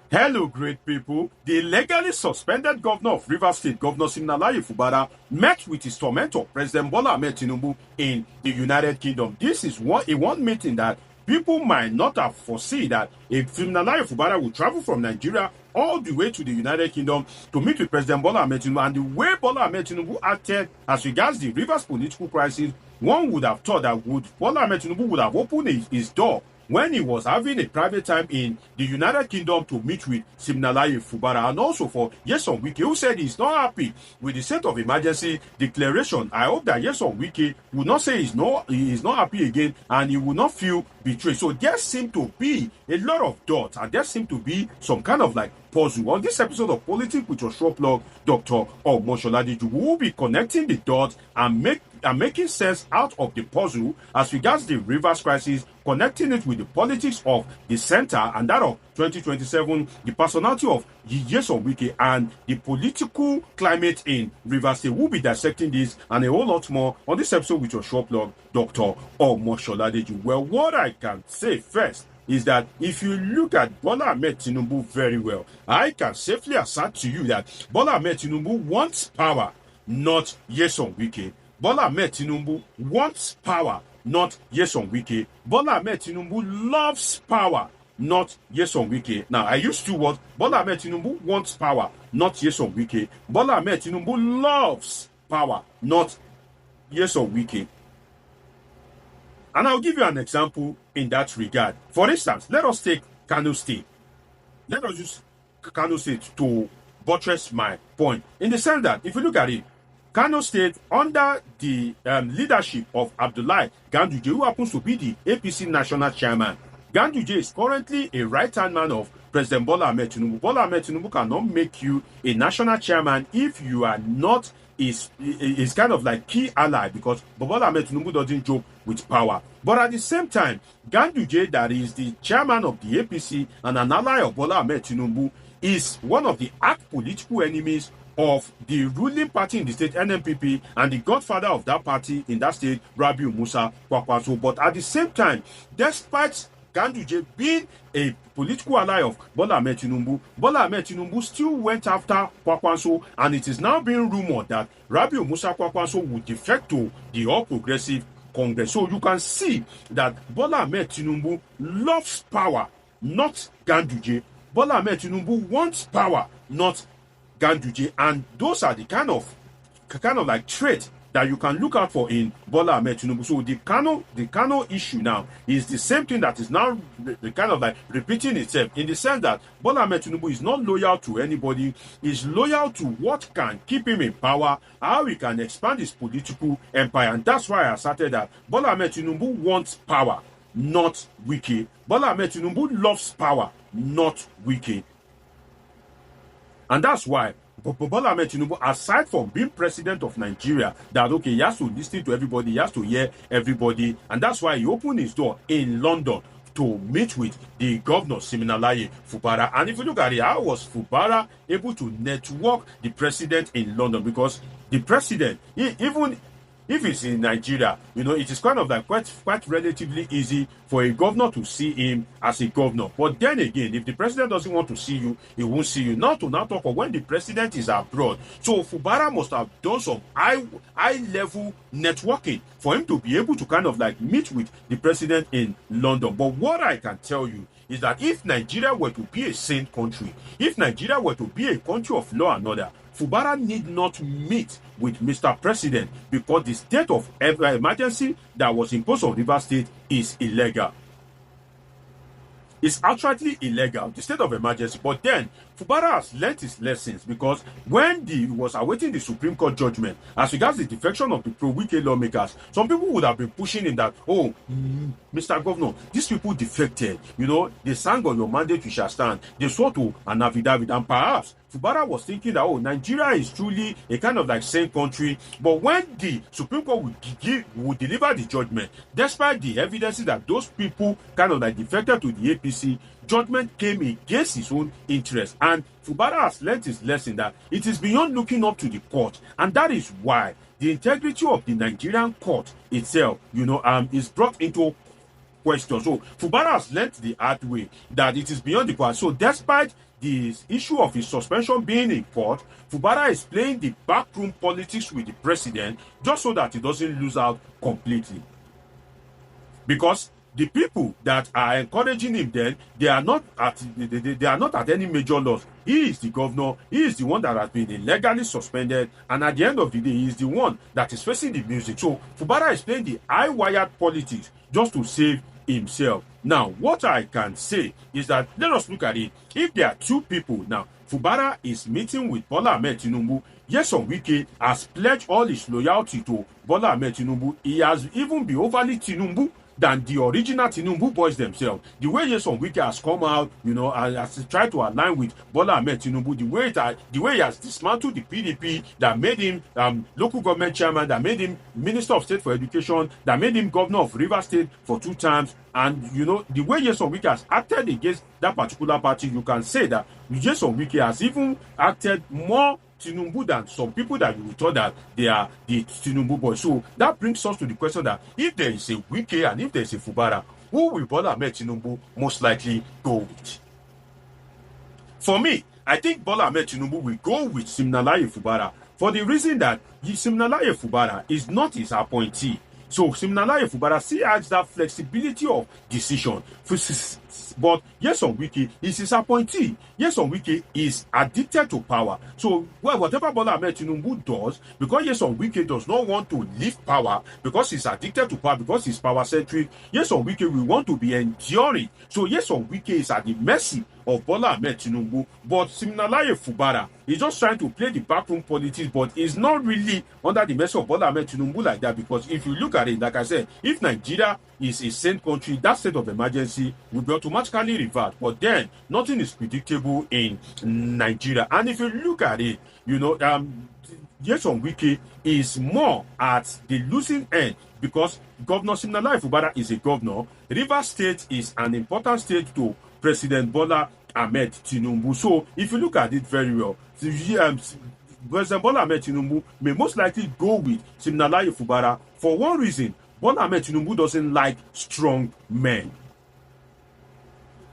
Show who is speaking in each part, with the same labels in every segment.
Speaker 1: Hello, great people. The legally suspended governor of Rivers State, Governor Siminalayi Fubara, met with his tormentor, President Bola Tinubu, in the United Kingdom. This is one meeting that people might not have foreseen, that if Siminalayi Fubara would travel from Nigeria all the way to the United Kingdom to meet with President Bola Tinubu, and the way Bola Tinubu acted as regards the Rivers political crisis, one would have thought that Bola Tinubu would have opened his door when he was having a private time in the United Kingdom to meet with Siminalayi Fubara, and also for Nyesom Wike, who said he's not happy with the state of emergency declaration. I hope that Nyesom Wike will not say he is not happy again, and he will not feel betrayed. So there seemed to be a lot of dots, and there seemed to be some kind of like puzzle. On this episode of Politics with your short blog, Dr. Omoshola, we will be connecting the dots and making sense out of the puzzle as regards the Rivers crisis, connecting it with the politics of the center and that of 2027, the personality of Nyesom Wike, and the political climate in Rivers State. We'll be dissecting this and a whole lot more on this episode with your short blog, Dr. Omoshola. Well, what I can say first is that if you look at Bola Tinubu very well, I can safely assert to you that Bola Tinubu wants power, not Nyesom Wike. Bola Tinubu wants power, not Nyesom Wike. Bola Tinubu loves power, not Nyesom Wike. Now, I used two words. Bola Tinubu wants power, not Nyesom Wike. Bola Tinubu loves power, not Nyesom Wike. And I'll give you an example in that regard. For instance, let us take Kano State. Let us use Kano State to buttress my point, in the sense that if you look at it, Kano State, under the leadership of Abdullahi Ganduje, who happens to be the APC national chairman, Ganduje is currently a right-hand man of President Bola Tinubu. Bola Tinubu cannot make you a national chairman if you are not his kind of like key ally, because Bola Tinubu doesn't joke with power. But at the same time, Ganduje, that is the chairman of the APC and an ally of Bola Tinubu, is one of the arch political enemies of the ruling party in the state, NNPP, and the godfather of that party in that state, Rabiu Musa Kwankwaso. But at the same time, despite Ganduje being a political ally of Bola Tinubu still went after Kwankwaso, and it is now being rumored that Rabiu Musa Kwankwaso would defect to the All Progressive Congress. So you can see that Bola Tinubu loves power, not Ganduje. Bola Tinubu wants power, not Ganduje, and those are the kind of like trait that you can look out for in Bola Tinubu. So the Kano issue now is the same thing that is now the kind of like repeating itself, in the sense that Bola Tinubu is not loyal to anybody, is loyal to what can keep him in power, how he can expand his political empire. And that's why I asserted that Bola Tinubu wants power, not Wike. Bola Tinubu loves power, not Wike. And that's why Bola Tinubu, aside from being president of Nigeria, that okay, he has to listen to everybody, he has to hear everybody, and that's why he opened his door in London to meet with the governor, Siminalayi Fubara. And if you look at it, how was Fubara able to network the president in London? Because the president, even if it's in Nigeria, it is kind of like quite relatively easy for a governor to see him as a governor. But then again, if the president doesn't want to see you, he won't see you. Now talk of when the president is abroad. So Fubara must have done some high level networking for him to be able to kind of like meet with the president in London. But what I can tell you is that if Nigeria were to be a sane country, if Nigeria were to be a country of law and order, Fubara need not meet with Mr. President, because the state of emergency that was imposed on Rivers State is illegal. It's outrightly illegal, the state of emergency. But then Fubara has learnt his lessons, because when he was awaiting the Supreme Court judgment as regards the defection of the pro-Wike lawmakers, some people would have been pushing him that, Mr. Governor, these people defected. They sang on your mandate, you shall stand. They swore to an affidavit, and perhaps Fubara was thinking that, Nigeria is truly a kind of like sane country. But when the Supreme Court would deliver the judgment, despite the evidences that those people kind of like defected to the APC, judgment came against his own interest. And Fubara has learned his lesson that it is beyond looking up to the court. And that is why the integrity of the Nigerian court itself, is brought into question. So Fubara has learned the hard way that it is beyond the court. So despite the issue of his suspension being in court, Fubara is playing the backroom politics with the president just so that he doesn't lose out completely. Because the people that are encouraging him, then they are not at any major loss. He is the governor. He is the one that has been illegally suspended, and at the end of the day, he is the one that is facing the music. So Fubara is playing the high-wired politics just to save himself. Now, what I can say is that let us look at it. If there are two people now, Fubara is meeting with Bola Ahmed Tinubu. Nyesom Wike has pledged all his loyalty to Bola Ahmed Tinubu. He has even been overly Tinubu than the original Tinubu boys themselves. The way Nyesom Wike has come out, and has tried to align with Bola Ahmed Tinubu, the way he has dismantled the PDP that made him local government chairman, that made him Minister of State for Education, that made him governor of Rivers State for 2 times, and the way Nyesom Wike has acted against that particular party, you can say that Nyesom Wike has even acted more Tinubu than some people that you would thought that they are the Tinubu boys. So that brings us to the question that if there is a Wike and if there is a Fubara, who will Bola Ahmed Tinubu most likely go with? For me, I think Bola Ahmed Tinubu will go with Siminalayi Fubara for the reason that Siminalayi Fubara is not his appointee. So Siminalayi Fubara still has that flexibility of decision. But Nyesom Wike is his appointee. Nyesom Wike is addicted to power. So whatever Bola Ahmed Tinubu does, because Nyesom Wike does not want to leave power, because he's addicted to power, because he's power-centric, Nyesom Wike will want to be enduring. So Nyesom Wike is at the mercy of Bola Ahmed Tinubu. But Siminalayi Fubara is just trying to play the backroom politics, but is not really under the mercy of Bola Ahmed Tinubu like that. Because if you look at it, like I said, if Nigeria is a sane country, that state of emergency will be automatically reversed. But then nothing is predictable in Nigeria. And if you look at it, Nyesom Wike is more at the losing end because Governor Siminalayi Fubara is a governor. Rivers State is an important state to President Bola Ahmed Tinubu. So if you look at it very well, President Bola Ahmed Tinubu may most likely go with Siminalayi Fubara for one reason. Bola Ahmed Tinubu doesn't like strong men.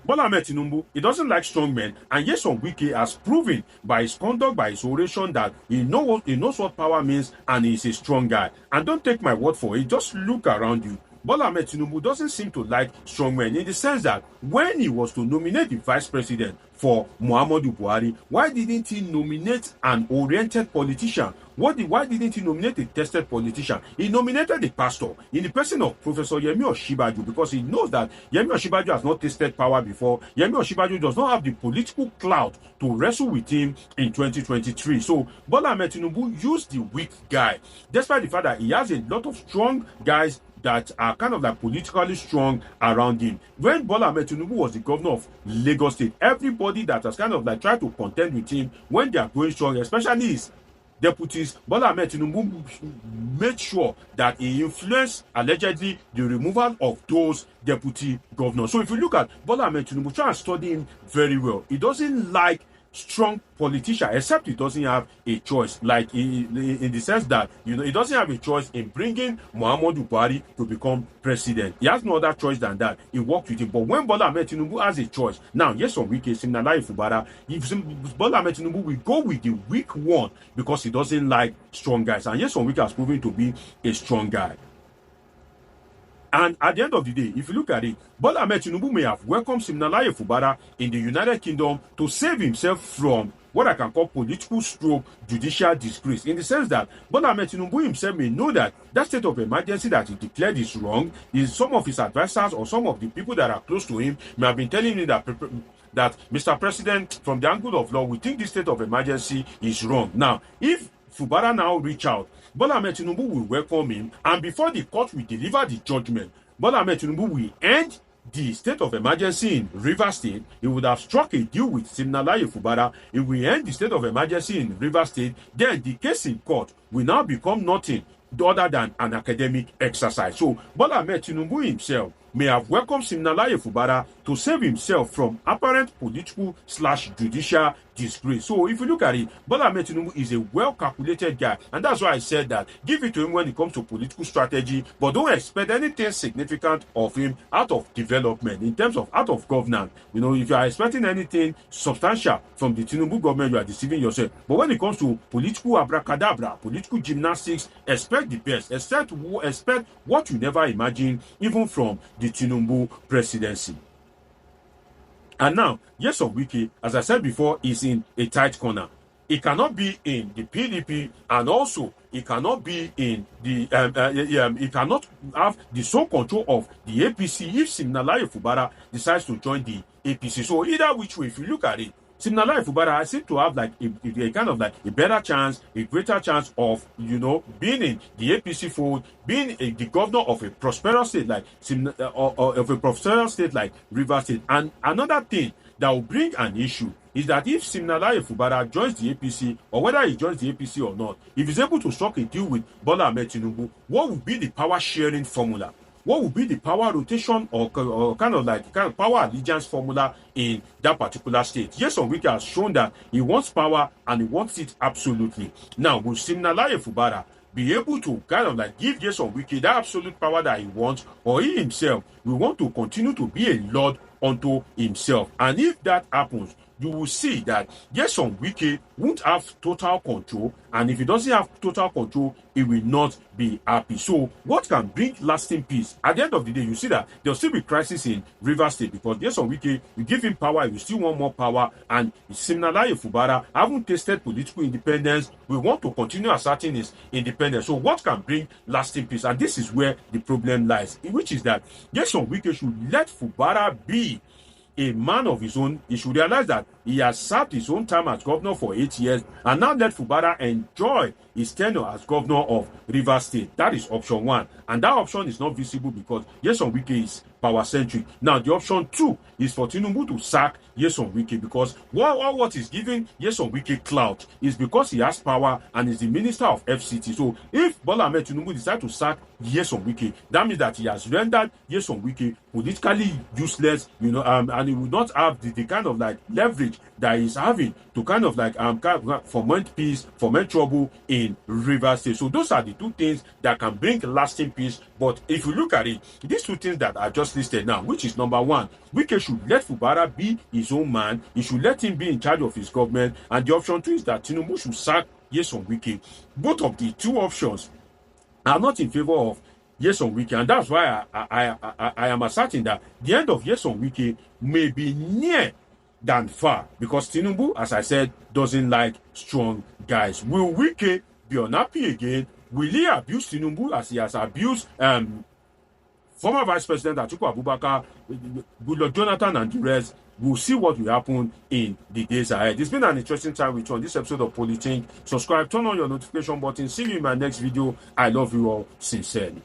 Speaker 1: Bola Ahmed Tinubu, he doesn't like strong men, and Nyesom Wike has proven by his conduct, by his oration, that he knows what power means, and he's a strong guy. And don't take my word for it, just look around you. Bola Ahmed Tinubu doesn't seem to like strong men in the sense that when he was to nominate the vice president for Muhammadu Buhari, why didn't he nominate an oriented politician? Why didn't he nominate a tested politician? He nominated the pastor in the person of Professor Yemi Osinbajo because he knows that Yemi Osinbajo has not tasted power before. Yemi Osinbajo does not have the political clout to wrestle with him in 2023. So Bola Ahmed Tinubu used the weak guy, despite the fact that he has a lot of strong guys that are kind of like politically strong around him. When Bola Ahmed Tinubu was the governor of Lagos State, everybody that has kind of like tried to contend with him when they are going strong, especially his deputies, Bola Ahmed Tinubu made sure that he influenced allegedly the removal of those deputy governors. So if you look at Bola Ahmed Tinubu, try and study him very well. He doesn't like strong politician, except he doesn't have a choice, like in the sense that he doesn't have a choice in bringing Muhammadu Buhari to become president. He has no other choice than that. He worked with him. But when Bola Ahmed Tinubu has a choice, now Nyesom Wike, Siminalayi Fubara, if Bola Ahmed Tinubu will go with the weak one because he doesn't like strong guys, and Nyesom Wike has proven to be a strong guy. And at the end of the day, if you look at it, Bola Ahmed Tinubu may have welcomed Siminalayi Fubara in the United Kingdom to save himself from what I can call political stroke judicial disgrace, in the sense that Bola Ahmed Tinubu himself may know that that state of emergency that he declared is wrong. Some of his advisors or some of the people that are close to him may have been telling him that Mr. President, from the angle of law, we think this state of emergency is wrong. Now, if Fubara now reach out, Bola Ahmed Tinubu will welcome him, and before the court will deliver the judgment, Bola Ahmed Tinubu will end the state of emergency in Rivers State. He would have struck a deal with Siminalayi Fubara. He will end the state of emergency in Rivers State. Then the case in court will now become nothing other than an academic exercise. So Bola Ahmed Tinubu himself may have welcomed Siminalayi Fubara to save himself from apparent political/judicial disgrace. So if you look at it, Bola Tinubu is a well-calculated guy, and that's why I said that give it to him when it comes to political strategy, but don't expect anything significant of him out of development in terms of out of governance. You know, if you are expecting anything substantial from the Tinubu government, you are deceiving yourself. But when it comes to political abracadabra, political gymnastics, expect the best. Expect what you never imagined, even from the Tinubu presidency. And now, Nyesom Wike, as I said before, is in a tight corner. It cannot be in the PDP, and also it cannot be in the it cannot have the sole control of the APC if Siminalayi Fubara decides to join the APC. So either which way, if you look at it, Siminalayi Fubara seems to have like a kind of like a better chance, a greater chance of, you know, being in the APC fold, being the governor of a prosperous state like of a prosperous state like Rivers State. And another thing that will bring an issue is that if Siminalayi Fubara joins the APC, or whether he joins the APC or not, if he's able to strike a deal with Bola Tinubu, what will be the power sharing formula? What will be the power rotation or kind of power allegiance formula in that particular state? Nyesom Wike has shown that he wants power and he wants it absolutely. Now, will Siminalayi Fubara be able to kind of like give Nyesom Wike that absolute power that he wants, or he himself will want to continue to be a lord unto himself? And if that happens, you will see that Nyesom Wike won't have total control, and if he doesn't have total control, he will not be happy. So what can bring lasting peace? At the end of the day, you see that there'll still be crisis in Rivers State, because Nyesom Wike, you give him power, he will still want more power, and Siminalayi Fubara haven't tasted political independence. We want to continue asserting his independence. So what can bring lasting peace? And this is where the problem lies, which is that Nyesom Wike should let Fubara be a man of his own. He should realize that he has served his own time as governor for 8 years, and now let Fubara enjoy his tenure as governor of Rivers State. That is option one, and that option is not visible because Nyesom Wike is power-centric. Now, the option two is for Tinubu to sack Nyesom Wike, because what is giving Nyesom Wike clout is because he has power and is the minister of FCT. So if Bola Tinubu decides to sack Nyesom Wike, that means that he has rendered Nyesom Wike politically useless, you know, and he will not have the kind of like leverage that he's having to kind of like foment peace, foment trouble in Rivers State. So those are the two things that can bring lasting peace. But if you look at it, these two things that I just listed now, which is number one, Wike should let Fubara be his own man. He should let him be in charge of his government. And the option two is that Tinubu should sack Nyesom Wike. Both of the two options are not in favor of Nyesom Wike, and that's why I am asserting that the end of Nyesom Wike may be near than far, because Tinubu, as I said, doesn't like strong guys. Will Wike be unhappy again? Will he abuse Tinubu as he has abused former Vice President Atiku Abubakar, Goodluck Jonathan, and the rest? We'll see what will happen in the days ahead. It's been an interesting time with you on this episode of Politics. Subscribe, turn on your notification button. See you in my next video. I love you all sincerely.